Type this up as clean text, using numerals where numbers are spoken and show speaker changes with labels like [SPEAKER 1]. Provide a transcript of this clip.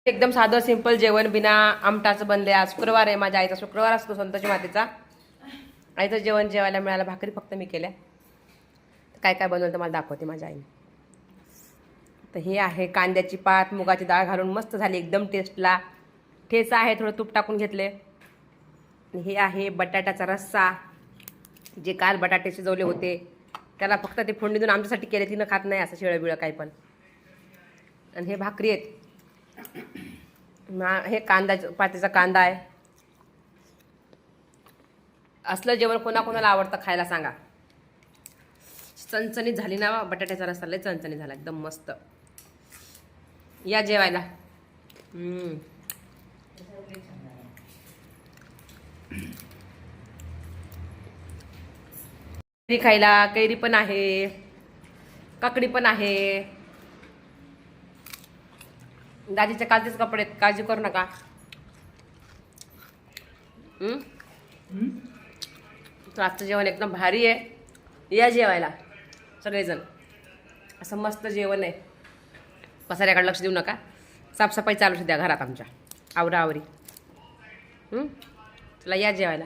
[SPEAKER 1] एकदम साधं सिंपल जेवण बिना आमटाचं बनले. आज शुक्रवार आहे, माझ्या आईचा शुक्रवार असतो संतोषी मातेचा. आईचं जेवण जेवायला मिळालं. भाकरी फक्त मी केल्या. काय काय बनवलं तर मला दाखवते माझ्या आईने. तर हे आहे कांद्याची पात मुगाची डाळ घालून मस्त झाली एकदम टेस्टला. ठेचा आहे, थोडं तूप टाकून घेतले. हे आहे बटाट्याचा रस्सा, जे काल बटाटे शिजवले होते त्याला फक्त ते फोडणी देऊन आमच्यासाठी केले. तिनं खात नाही असं शिळं बिळं काही पण. आणि हे भाकरी आहेत. हे पातीचा कांदा आहे. असलं जेवण कोणाकोणाला आवडतं खायला सांगा. चणचणीत झाली ना बटाट्याचा रस्सा, लय चणचणीत झाला एकदम मस्त. या जेवायला. कैरी खायला, कैरी पण आहे, काकडी पण आहे. दादीच्या कालचेच कपडे आहेत, काळजी करू नका. तर आजचं जेवण एकदम भारी आहे. या जेवायला सगळेजण. असं मस्त जेवण आहे. पसाऱ्याकडे लक्ष देऊ नका. साफसफाई चालू द्या घरात आमच्या. आवराआवरी. चला या जेवायला.